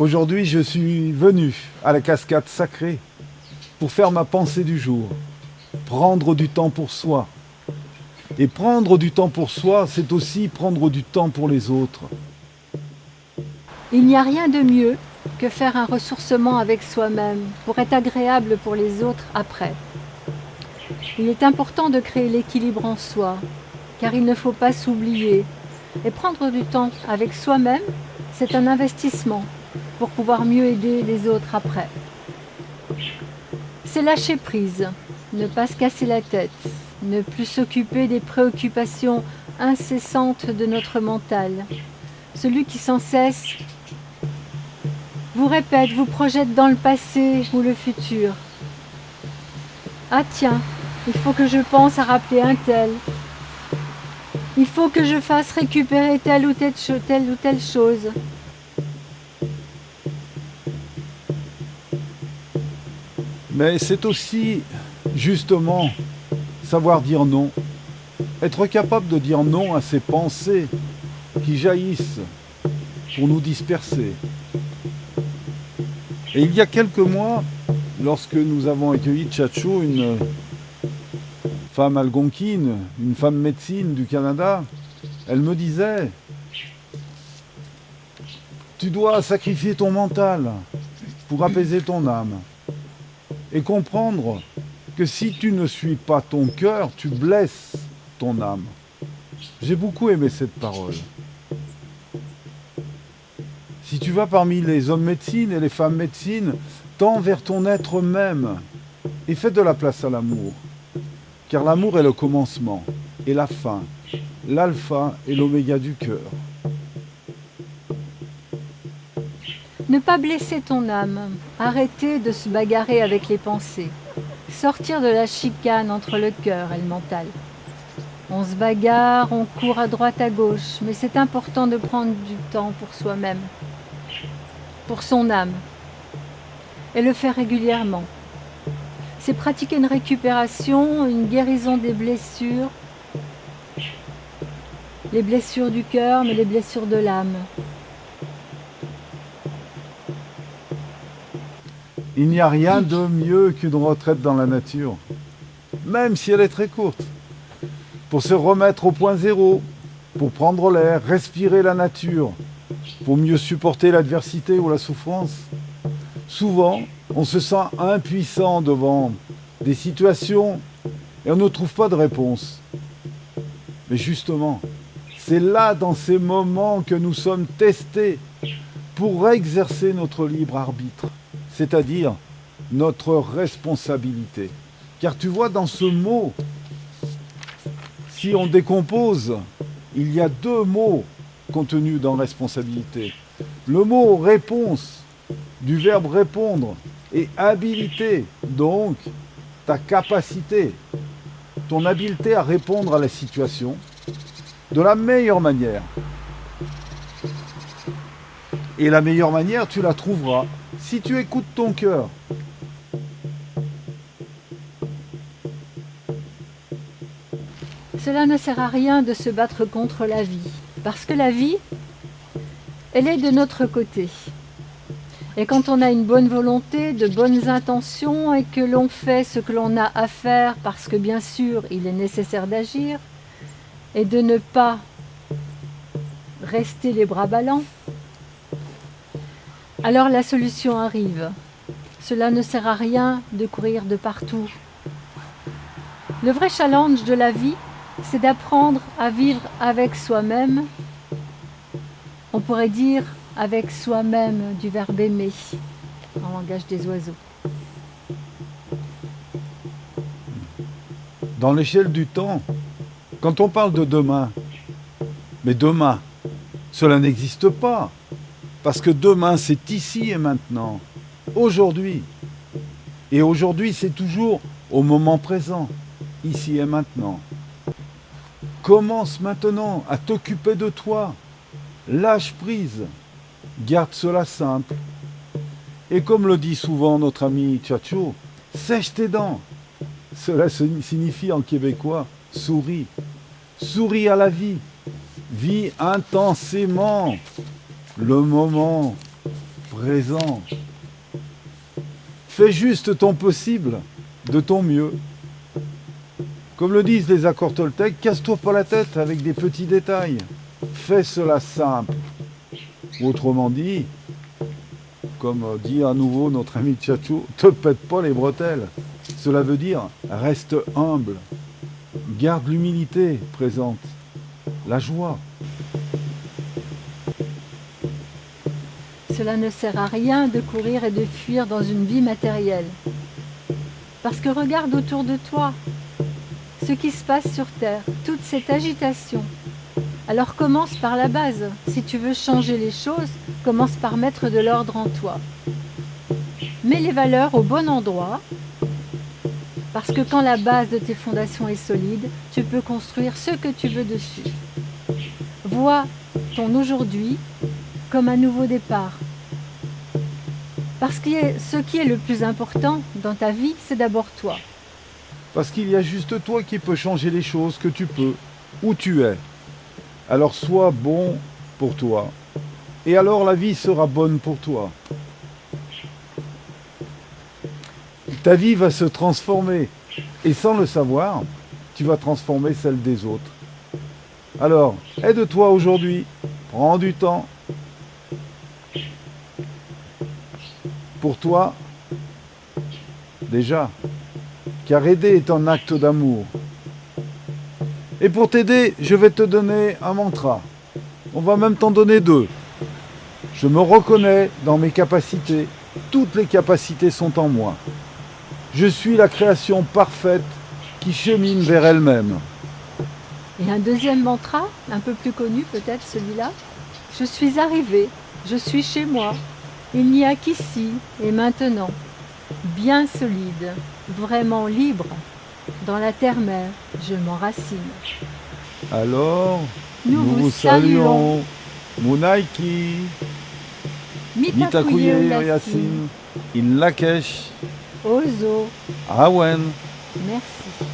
Aujourd'hui, je suis venu à la cascade sacrée pour faire ma pensée du jour, prendre du temps pour soi. Et prendre du temps pour soi, c'est aussi prendre du temps pour les autres. Il n'y a rien de mieux que faire un ressourcement avec soi-même pour être agréable pour les autres après. Il est important de créer l'équilibre en soi, car il ne faut pas s'oublier. Et prendre du temps avec soi-même, c'est un investissement pour pouvoir mieux aider les autres après. C'est lâcher prise, ne pas se casser la tête, ne plus s'occuper des préoccupations incessantes de notre mental. Celui qui sans cesse vous répète, vous projette dans le passé ou le futur. Ah tiens, il faut que je pense à rappeler un tel. Il faut que je fasse récupérer telle ou telle chose. Mais c'est aussi, justement, savoir dire non. Être capable de dire non à ces pensées qui jaillissent pour nous disperser. Et il y a quelques mois, lorsque nous avons accueilli Tchatcho, une femme algonquine, une femme médecine du Canada, elle me disait « Tu dois sacrifier ton mental pour apaiser ton âme et comprendre que si tu ne suis pas ton cœur, tu blesses ton âme. » J'ai beaucoup aimé cette parole. Si tu vas parmi les hommes médecine et les femmes médecine, tends vers ton être même et fais de la place à l'amour. Car l'amour est le commencement et la fin, l'alpha et l'oméga du cœur. Ne pas blesser ton âme, arrêter de se bagarrer avec les pensées, sortir de la chicane entre le cœur et le mental. On se bagarre, on court à droite à gauche, mais c'est important de prendre du temps pour soi-même, pour son âme, et le faire régulièrement. C'est pratiquer une récupération, une guérison des blessures, les blessures du cœur, mais les blessures de l'âme. Il n'y a rien de mieux qu'une retraite dans la nature, même si elle est très courte, pour se remettre au point zéro, pour prendre l'air, respirer la nature, pour mieux supporter l'adversité ou la souffrance. Souvent, on se sent impuissant devant des situations et on ne trouve pas de réponse. Mais justement, c'est là, dans ces moments, que nous sommes testés pour exercer notre libre arbitre, c'est-à-dire notre responsabilité. Car tu vois, dans ce mot, si on décompose, il y a deux mots contenus dans responsabilité. Le mot réponse, du verbe répondre, et habilité, donc ta capacité, ton habileté à répondre à la situation de la meilleure manière. Et la meilleure manière, tu la trouveras si tu écoutes ton cœur. Cela ne sert à rien de se battre contre la vie, parce que la vie, elle est de notre côté. Et quand on a une bonne volonté, de bonnes intentions et que l'on fait ce que l'on a à faire parce que bien sûr il est nécessaire d'agir et de ne pas rester les bras ballants, alors la solution arrive. Cela ne sert à rien de courir de partout. Le vrai challenge de la vie, c'est d'apprendre à vivre avec soi-même. On pourrait dire avec soi-même du verbe aimer, en langage des oiseaux. Dans l'échelle du temps, quand on parle de demain, mais demain, cela n'existe pas. Parce que demain, c'est ici et maintenant, aujourd'hui. Et aujourd'hui, c'est toujours au moment présent, ici et maintenant. Commence maintenant à t'occuper de toi. Lâche prise. Garde cela simple. Et comme le dit souvent notre ami Tchatcho, sèche tes dents. Cela signifie en québécois souris. Souris à la vie. Vis intensément le moment présent. Fais juste ton possible, de ton mieux. Comme le disent les accords toltèques, casse-toi pas la tête avec des petits détails. Fais cela simple. Autrement dit, comme dit à nouveau notre ami Tchatchou, te pète pas les bretelles. Cela veut dire, reste humble. Garde l'humilité présente. La joie. Cela ne sert à rien de courir et de fuir dans une vie matérielle. Parce que regarde autour de toi ce qui se passe sur Terre, toute cette agitation. Alors commence par la base. Si tu veux changer les choses, commence par mettre de l'ordre en toi. Mets les valeurs au bon endroit, parce que quand la base de tes fondations est solide, tu peux construire ce que tu veux dessus. Vois ton aujourd'hui comme un nouveau départ. Parce que ce qui est le plus important dans ta vie, c'est d'abord toi. Parce qu'il y a juste toi qui peux changer les choses que tu peux, où tu es. Alors sois bon pour toi. Et alors la vie sera bonne pour toi. Ta vie va se transformer. Et sans le savoir, tu vas transformer celle des autres. Alors, aide-toi aujourd'hui. Prends du temps. Pour toi, déjà. Car aider est un acte d'amour. Et pour t'aider, je vais te donner un mantra. On va même t'en donner 2. Je me reconnais dans mes capacités. Toutes les capacités sont en moi. Je suis la création parfaite qui chemine vers elle-même. Et un deuxième mantra, un peu plus connu peut-être celui-là. Je suis arrivé, je suis chez moi. Il n'y a qu'ici et maintenant. Bien solide, vraiment libre. Dans la terre-mère, je m'enracine. Alors, Nous vous saluons. Munaiki, Mitakuye Mitakuye Yasin, Yasin, In Lakesh, Ozo, Awen. merci.